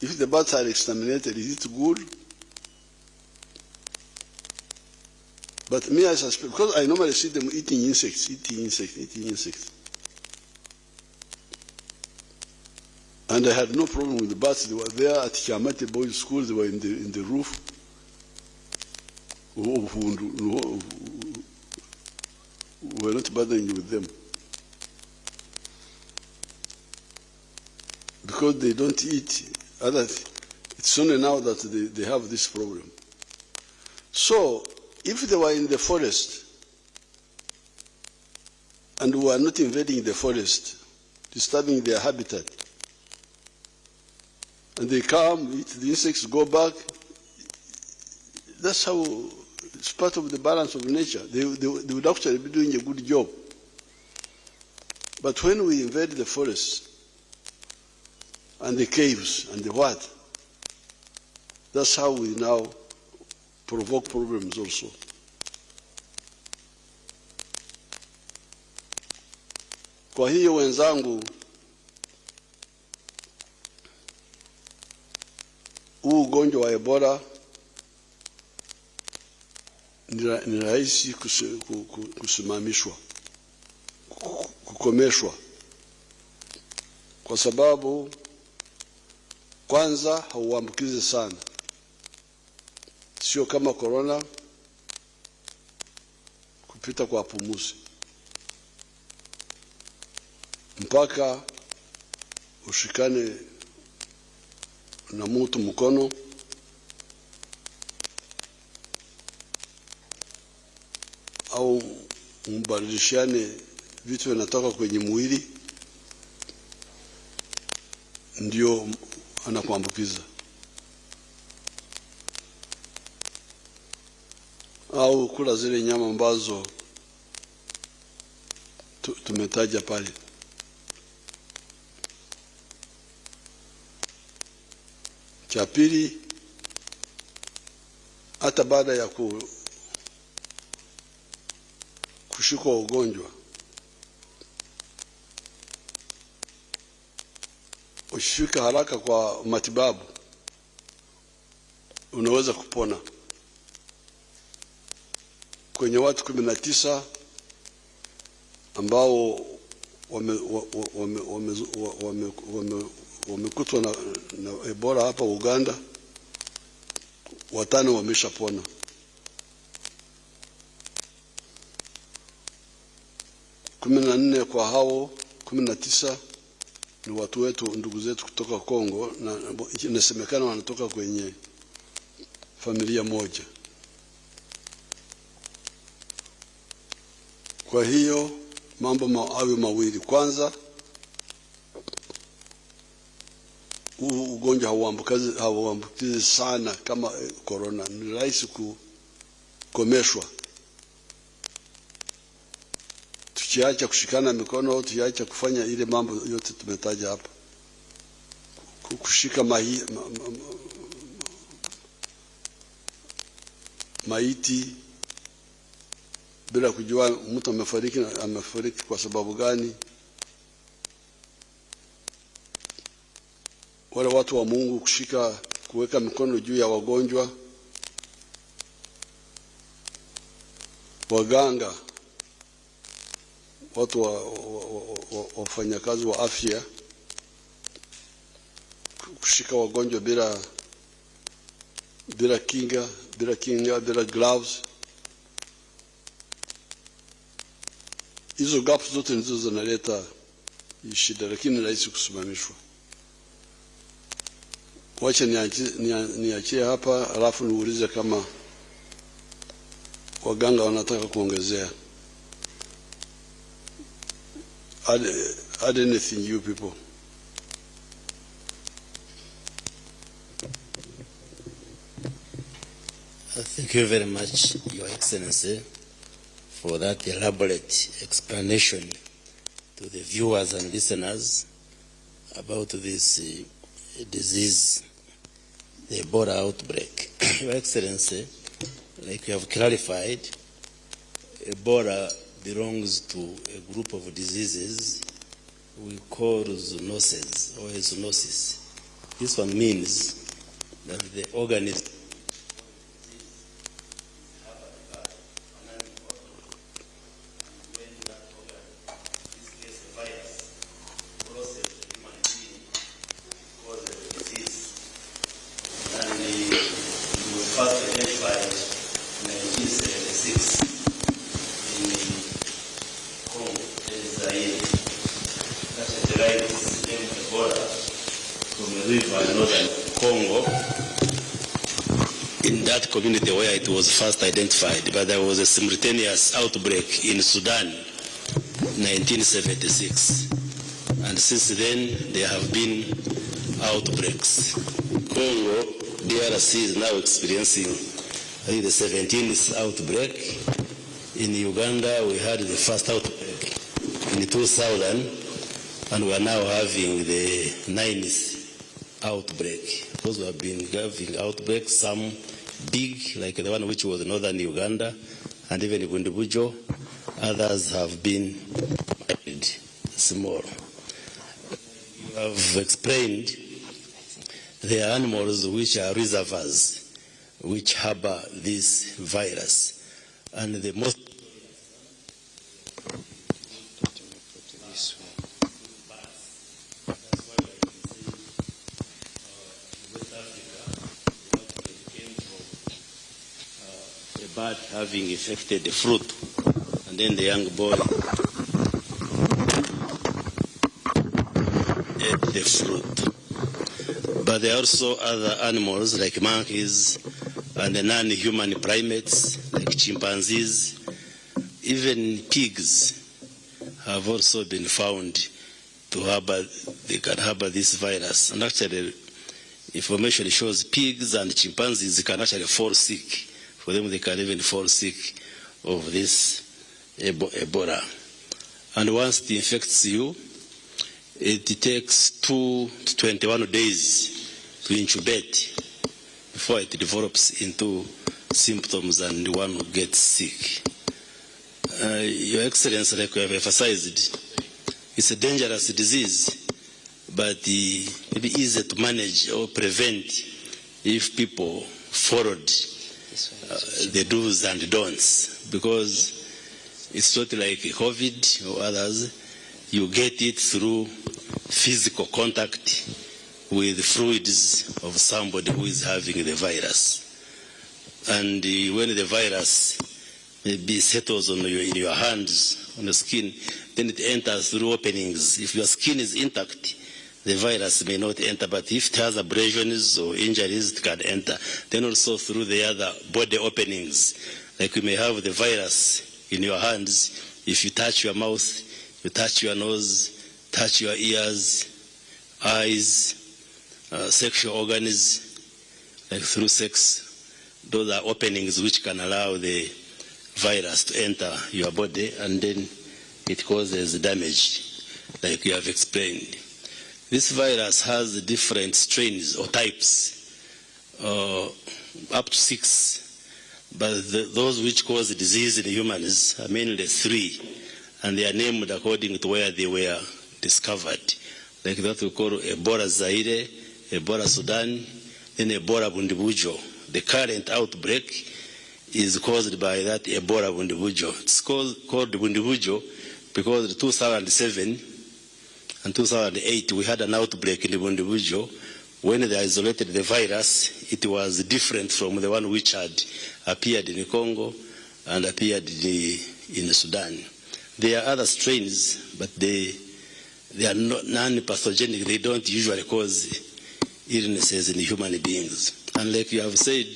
If the bats are exterminated, is it good? But me, I suspect, because I normally see them eating insects. And I had no problem with the bats. They were there at Kiamate Boys School. They were in the roof. We were not bothering with them. Because they don't eat it's only now that they have this problem. So, if they were in the forest, and we are not invading the forest, disturbing their habitat, and they come, eat the insects, go back, that's how it's part of the balance of nature. They would actually be doing a good job. But when we invade the forests and the caves and the what, that's how we now provoke problems also. Kwa hiyo wenzangu, huu ugonjwa wa Ebola ni rahisi kusimamishwa, kukomeshwa, kwa sababu kwanza hauambukizi sana, sio kama corona kupita kwa pumuzi, mpaka ushikane na mtu mkono au mbadilishane vitu vinatoka kwenye mwili, ndio anakuambukiza. Au kula zile nyama ambazo tumetaja pale. Cha pili, hata baada ya kushikwa ugonjwa, ushifika haraka kwa matibabu, unaweza kupona. Kwenye watu 19 ambao wamekutwa na Ebola hapa Uganda, 5 wameshapona. Kwa hao 19 ni watu wetu, ndugu zetu kutoka Kongo, na inasemekana wanatoka kwenye familia moja. Kwa hiyo mambo awe mawili. Kwanza, ugonjwa hauambukizi sana kama corona, ni rahisi kukomeshwa tukiacha kushikana mikono, tukiacha kufanya ile mambo yote tumetaja hapa, kushika maiti bila kujua mtu amefariki kwa sababu gani. Wale watu wa Mungu kuweka mikono juu ya wagonjwa, waganga, watu wafanyakazi wa afya, kushika wagonjwa bila kinga, bila gloves. Hizo gaps zote ndizo zinaleta shida, lakini rahisi kusimamishwa. Wacha niachie hapa, alafu niulize kama waganga wanataka kuongezea. Add anything, you people. Thank you very much, Your Excellency, for that elaborate explanation to the viewers and listeners about this disease, the Ebola outbreak. Your Excellency, like you have clarified, Ebola belongs to a group of diseases we call zoonoses or zoonosis. This one means that the organism community where it was first identified, but there was a simultaneous outbreak in Sudan, 1976, and since then there have been outbreaks. Congo, DRC is now experiencing the 17th outbreak. In Uganda, we had the first outbreak in 2000, and we are now having the 9th outbreak. Those who have been having outbreaks, some big, like the one which was in northern Uganda, and even in Bundubujo. Others have been small. You have explained there are animals which are reservoirs, which harbor this virus, and the most bird having infected the fruit, and then the young boy ate the fruit. But there are also other animals like monkeys and the non-human primates like chimpanzees. Even pigs have also been found to harbor, they can harbor this virus. And actually, information shows pigs and chimpanzees can actually fall sick. For them, they can even fall sick of this Ebola. And once it infects you, it takes 2 to 21 days to incubate before it develops into symptoms and one gets sick. Your Excellency, like you have emphasized, it's a dangerous disease, but maybe easy to manage or prevent if people followed the do's and don'ts, because it's not like COVID or others. You get it through physical contact with fluids of somebody who is having the virus. And when the virus maybe settles in your hands, on the skin, then it enters through openings. If your skin is intact, the virus may not enter, but if it has abrasions or injuries, it can enter. Then also through the other body openings, like you may have the virus in your hands. If you touch your mouth, you touch your nose, touch your ears, eyes, sexual organs, like through sex, those are openings which can allow the virus to enter your body, and then it causes damage, like you have explained. This virus has different strains or types, up to 6, but those which cause disease in humans are mainly 3, and they are named according to where they were discovered. Like that we call Ebola Zaire, Ebola Sudan, then Ebola Bundibujo. The current outbreak is caused by that Ebola Bundibujo. It's called Bundibujo because in 2007 and 2008 we had an outbreak in Bundibujo. When they isolated the virus, it was different from the one which had appeared in Congo and appeared in Sudan. There are other strains, but they are not non-pathogenic. They don't usually cause illnesses in human beings. And like you have said,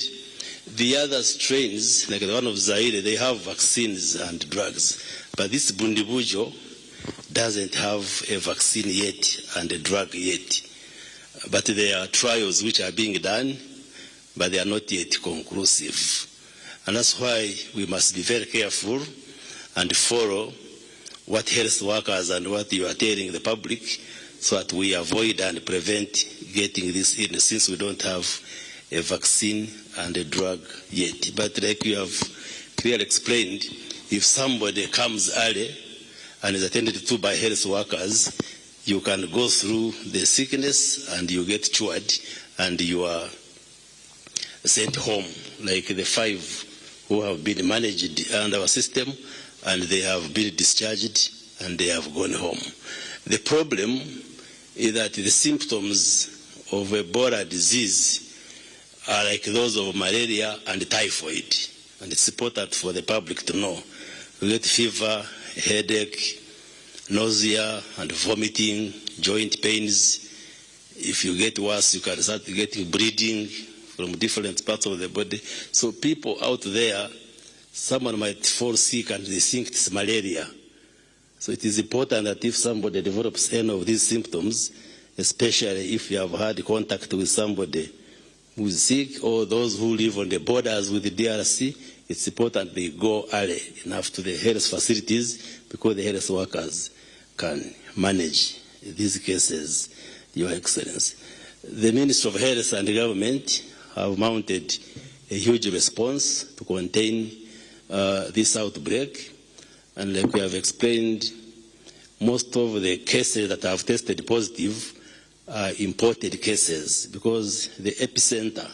the other strains, like the one of Zaire, they have vaccines and drugs. But this Bundibujo doesn't have a vaccine yet and a drug yet. But there are trials which are being done, but they are not yet conclusive. And that's why we must be very careful and follow what health workers and what you are telling the public so that we avoid and prevent getting this illness, since we don't have a vaccine and a drug yet. But like you have clearly explained, if somebody comes early and is attended to by health workers, you can go through the sickness and you get cured and you are sent home, like the 5 who have been managed under our system, and they have been discharged and they have gone home. The problem is that the symptoms of Ebola disease are like those of malaria and typhoid, and it's important for the public to know. You get fever, headache, nausea and vomiting, joint pains. If you get worse, you can start getting bleeding from different parts of the body. So people out there, someone might fall sick and they think it's malaria. So it is important that if somebody develops any of these symptoms, especially if you have had contact with somebody who is sick or those who live on the borders with the DRC, it's important they go early enough to the health facilities because the health workers can manage these cases, Your Excellency. The Ministry of Health and the government have mounted a huge response to contain this outbreak. And like we have explained, most of the cases that have tested positive are imported cases because the epicenter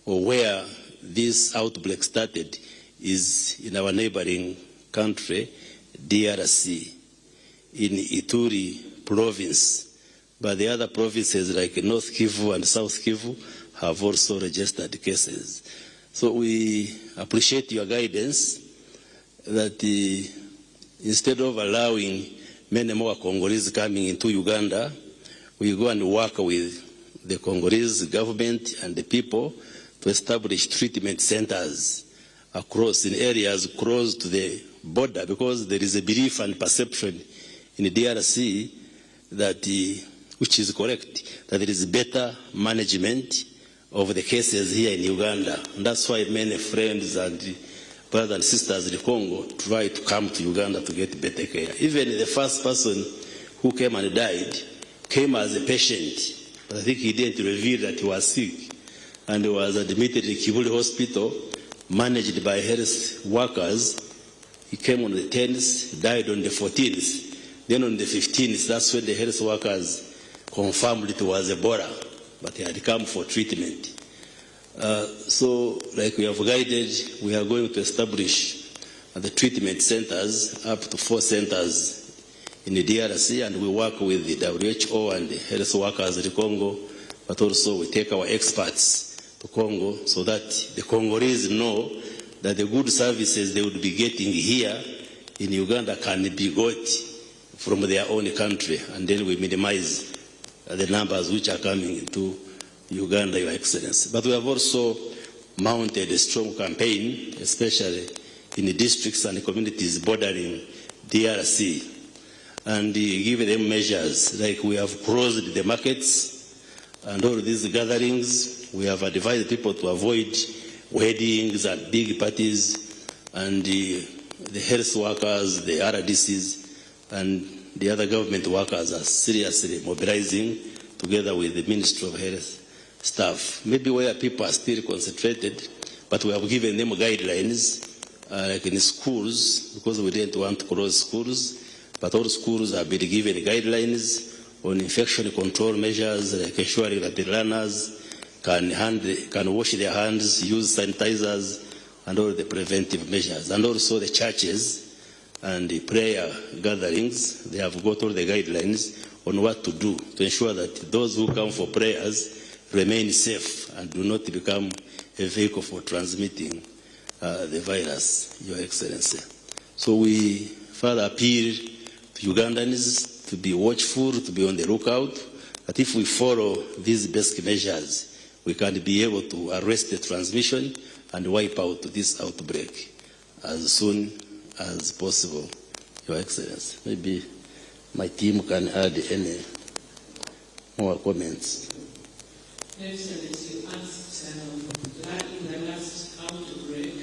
or where this outbreak started is in our neighboring country, DRC, in Ituri province. But the other provinces like North Kivu and South Kivu have also registered cases. So we appreciate your guidance that instead of allowing many more Congolese coming into Uganda, we go and work with the Congolese government and the people to establish treatment centers across in areas close to the border, because there is a belief and perception in the DRC that, which is correct, that there is better management of the cases here in Uganda. And that's why many friends and brothers and sisters in the Congo try to come to Uganda to get better care. Even the first person who came and died came as a patient, but I think he didn't reveal that he was sick, and he was admitted in Kibuli Hospital, managed by health workers. He came on the 10th, died on the 14th. Then on the 15th, that's when the health workers confirmed it was Ebola, but he had come for treatment. So, like we have guided, we are going to establish the treatment centers, up to 4 centers in the DRC, and we work with the WHO and the health workers in the Congo, but also we take our experts to Congo so that the Congolese know that the good services they would be getting here in Uganda can be got from their own country, and then we minimize the numbers which are coming into Uganda, Your Excellency. But we have also mounted a strong campaign, especially in the districts and the communities bordering DRC, and give them measures, like we have closed the markets and all these gatherings. We have advised people to avoid weddings and big parties, and the health workers, the RDCs, and the other government workers are seriously mobilizing together with the Ministry of Health staff. Maybe where people are still concentrated, but we have given them guidelines, like in schools, because we didn't want to close schools, but all schools have been given guidelines on infection control measures, like ensuring that the learners can wash their hands, use sanitizers, and all the preventive measures. And also the churches and the prayer gatherings, they have got all the guidelines on what to do to ensure that those who come for prayers remain safe and do not become a vehicle for transmitting the virus, Your Excellency. So we further appeal to Ugandans to be watchful, to be on the lookout, that if we follow these basic measures, we can be able to arrest the transmission and wipe out this outbreak as soon as possible, Your Excellency. Maybe my team can add any more comments. Excellency, you asked in the last outbreak,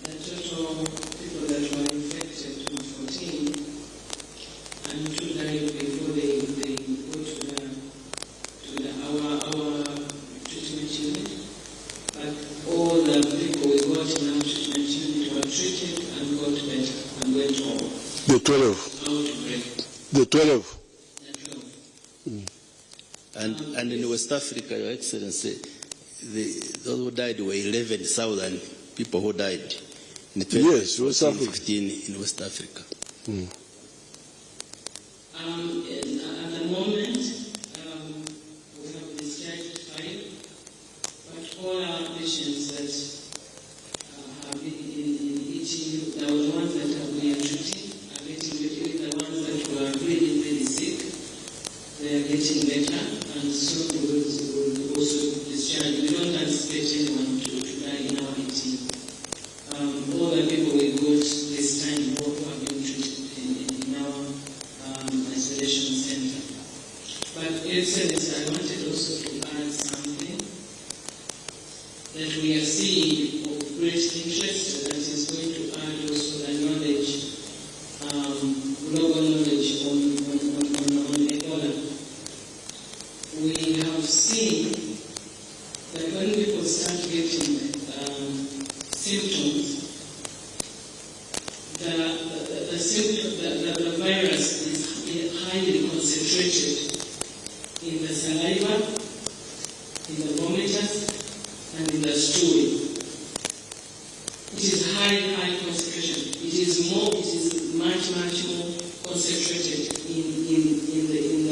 the total people that were infected was 14, and 2 died before they go to our treatment unit. But all the people we got in our treatment unit were treated and got better and went home. The 12. Outbreak. The 12. And in West Africa, Your Excellency, those who died were 11,000 people who died in 2015 in West Africa. At the moment, we have discharged 5, but all our patients that have been in ETU, the ones that we are treating are getting better. The ones that were really, really sick, they are getting better, and soon we will also discharge. We don't anticipate anyone to die in our ETU. All the people we got this time who have been treated in our isolation center. But Excellency, I wanted also to add something that we are seeing of great interest that is going to add also the knowledge, global knowledge on Ebola. We have seen that when people start getting symptoms, the virus is highly concentrated in the saliva, in the vomitus, and in the stool. It is high concentration. It is much more concentrated in the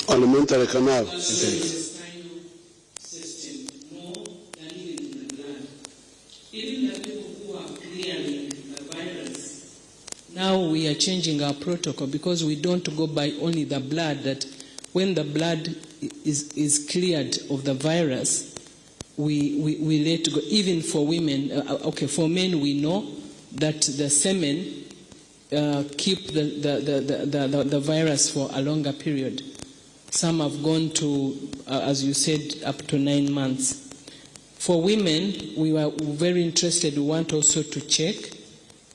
alimentary canal. intestinal system, more than even in the blood. Even the people who are clearing the virus, now we are changing our protocol because we don't go by only the blood. That when the blood is cleared of the virus, we let go. Even for women, for men we know that the semen keep the virus for a longer period. Some have gone to, as you said, up to 9 months. For women, we were very interested. We want also to check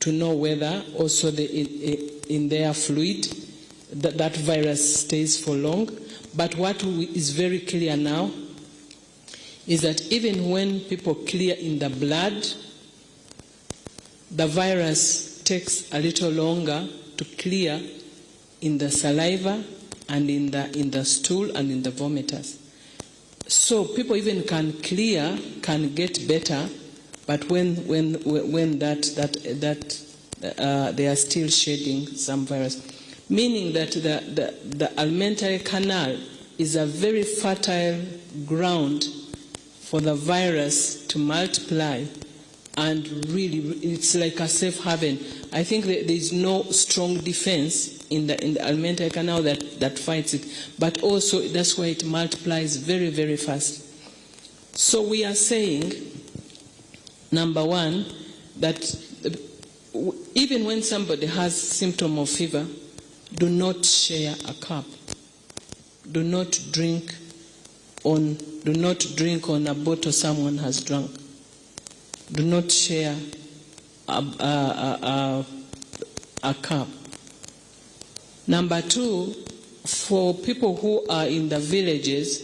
to know whether also in their fluid that virus stays for long. But what is very clear now is that even when people clear in the blood, the virus takes a little longer to clear in the saliva and in the stool and in the vomitus. So people even can clear, can get better, but when they are still shedding some virus, meaning that the alimentary canal is a very fertile ground for the virus to multiply, and really it's like a safe haven. I think there is no strong defense in the alimentary canal that fights it, but also that's why it multiplies very, very fast. So we are saying, number one, that even when somebody has symptom of fever, do not share a cup. Do not drink on a bottle someone has drunk. Do not share a cap. Number two, for people who are in the villages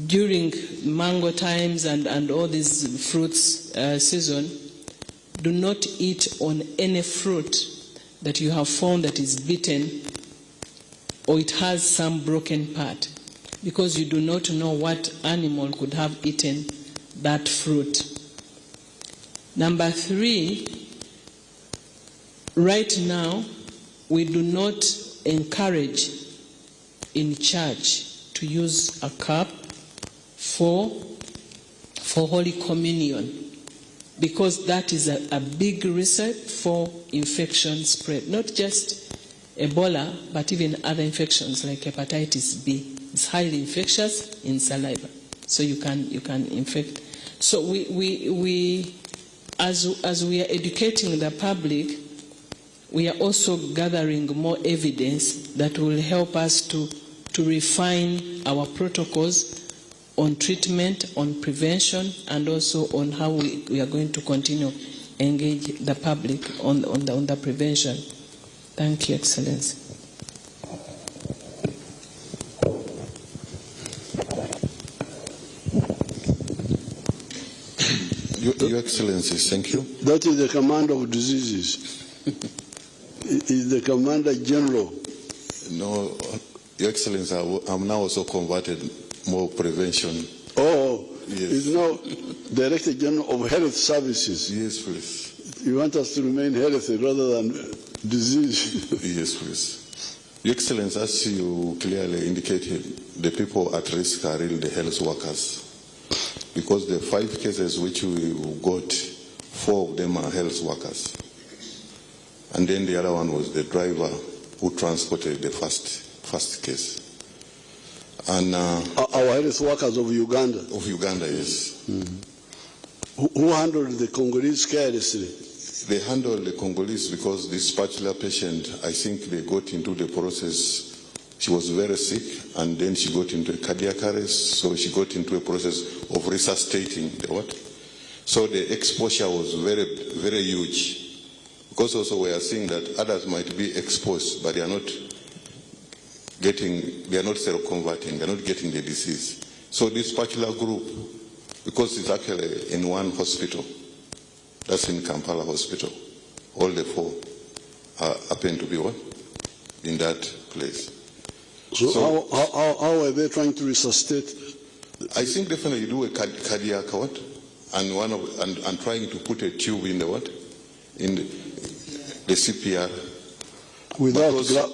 during mango times and all these fruits season, do not eat on any fruit that you have found that is bitten or it has some broken part, because you do not know what animal could have eaten that fruit. Number three, right now we do not encourage in church to use a cup for Holy Communion, because that is a big risk for infection spread, not just Ebola, but even other infections like hepatitis B. It's highly infectious in saliva, so you can infect. So we as we are educating the public, we are also gathering more evidence that will help us to refine our protocols on treatment, on prevention, and also on how we are going to continue engage the public on the prevention. Thank you, Excellency. Your Excellency, thank you. That is the command of diseases. Is the Commander General. No, Your Excellency, I'm now also converted more prevention. Oh, yes. Is now Director General of Health Services. Yes, please. You want us to remain healthy rather than disease. Yes, please. Your Excellency, as you clearly indicated, the people at risk are really the health workers. Because the 5 cases which we got, 4 of them are health workers. And then the other one was the driver who transported the first case. And our health workers of Uganda. Of Uganda, yes. Mm-hmm. Who handled the Congolese carelessly? They handled the Congolese because this particular patient, I think they got into the process. She was very sick, and then she got into a cardiac arrest, so she got into a process of resuscitating the what? So the exposure was very, very huge. Because also we are seeing that others might be exposed, but they are not seroconverting, they are not getting the disease. So this particular group, because it's actually in one hospital, that's in Kampala Hospital, all the 4 happen to be what? In that place. So how are they trying to resuscitate? I think definitely you do a cardiac what? And trying to put a tube in the what? In the CPR.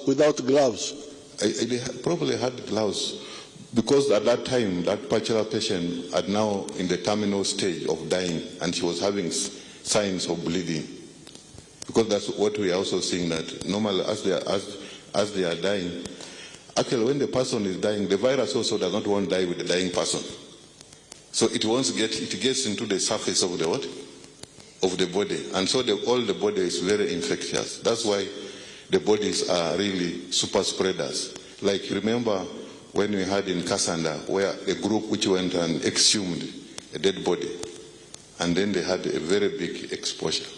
Without gloves? They probably had gloves, because at that time, that particular patient had now in the terminal stage of dying, and she was having signs of bleeding. Because that's what we are also seeing, that normally as they are dying, actually when the person is dying, the virus also does not want to die with the dying person. So it gets into the surface of the what? Of the body. And so all the body is very infectious. That's why the bodies are really super spreaders. Like remember when we had in Kasanda, where a group which went and exhumed a dead body, and then they had a very big exposure.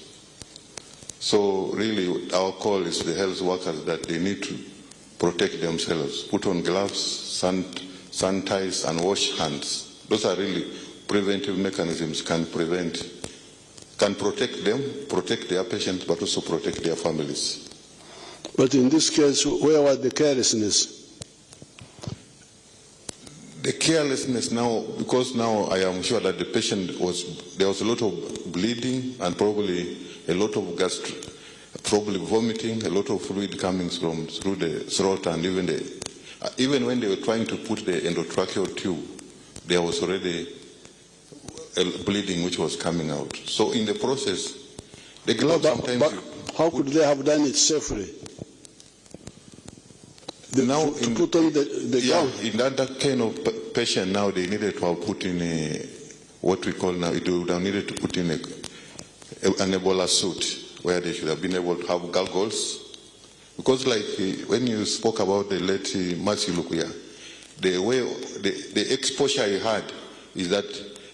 So really our call is to the health workers that they need to protect themselves, put on gloves, sanitize and wash hands. Those are really preventive mechanisms, can protect them, protect their patients, but also protect their families. But in this case, where was the carelessness? The carelessness now, because now I am sure that the patient there was a lot of bleeding and probably a lot of probably vomiting, a lot of fluid coming through the throat, and even when they were trying to put the endotracheal tube, there was already a bleeding which was coming out. So in the process, the gloves sometimes... How could they have done it safely? Now to put on the glove? In that kind of patient now, they needed to have put in what we call now, it would have needed to put in an Ebola suit, where they should have been able to have goggles. Because like when you spoke about the late Mercy Lukuya, the exposure he had is that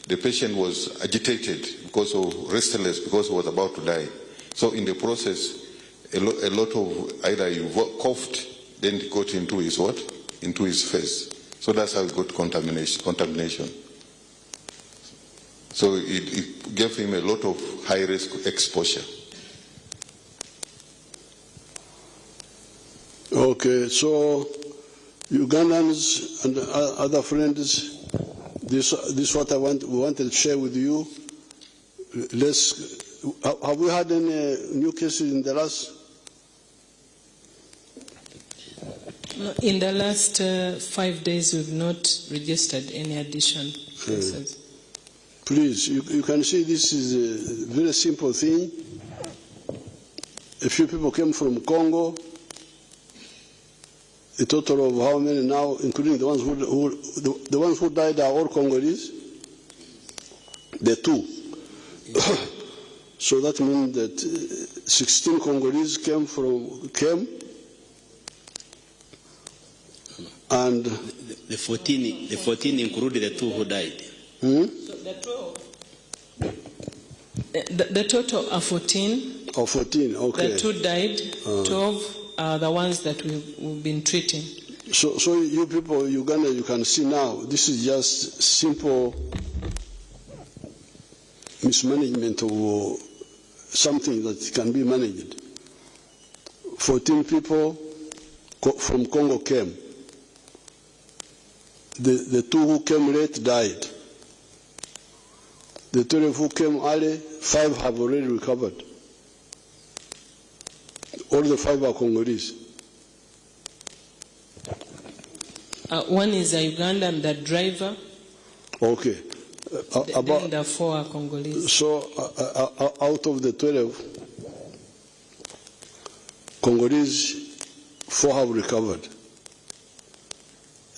the patient was agitated because of restless, because he was about to die. So in the process, a lot of, either you coughed, then it got into his what? Into his face. So that's how he got contamination. So it gave him a lot of high-risk exposure. Okay, so Ugandans and other friends, this is what we wanted to share with you. Have we had any new cases in the last? No, in the last 5 days, we've not registered any addition cases. Please, you can see this is a very simple thing. A few people came from Congo. A total of how many now, including the ones who died are all Congolese? The two. So that means that 16 Congolese came, and the 14 included the two who died. So the total are 14. Oh, 14, okay. The two died, 12 are the ones that we've been treating. So you people, Uganda, you can see now, this is just simple mismanagement of something that can be managed. 14 people from Congo came. The two who came late died. The 12 who came early, 5 have already recovered. All the 5 are Congolese. One is a Ugandan, the driver. Okay. Then the 4 are Congolese. So out of the 12, Congolese, 4 have recovered.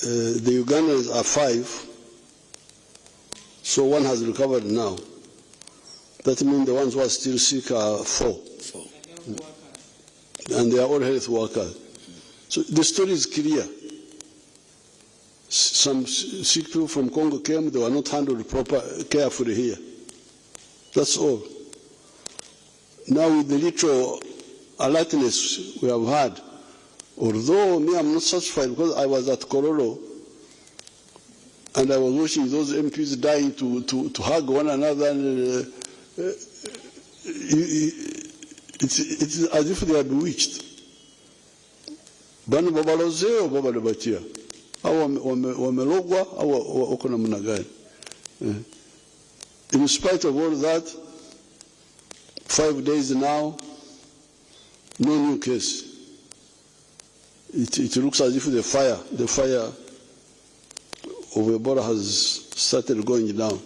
The Ugandans are 5, so 1 has recovered now. That means the ones who are still sick are 4. And they are all health workers. So the story is clear. Some sick people from Congo came, they were not handled carefully here. That's all. Now with the little alertness we have had, although me I'm not satisfied because I was at Kororo and I was watching those MPs dying to hug one another, and it's as if they are bewitched. Banu babaloze o babalo batia. Wamelogwa au wako namna gani? In spite of all that, 5 days now, no new case. It looks as if the fire of Ebola has started going down.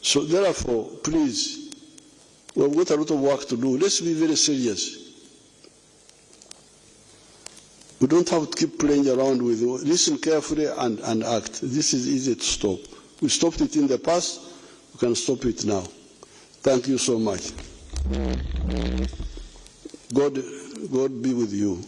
So therefore, please, we've got a lot of work to do. Let's be very serious. We don't have to keep playing around with it. Listen carefully and act. This is easy to stop. We stopped it in the past. We can stop it now. Thank you so much. God be with you.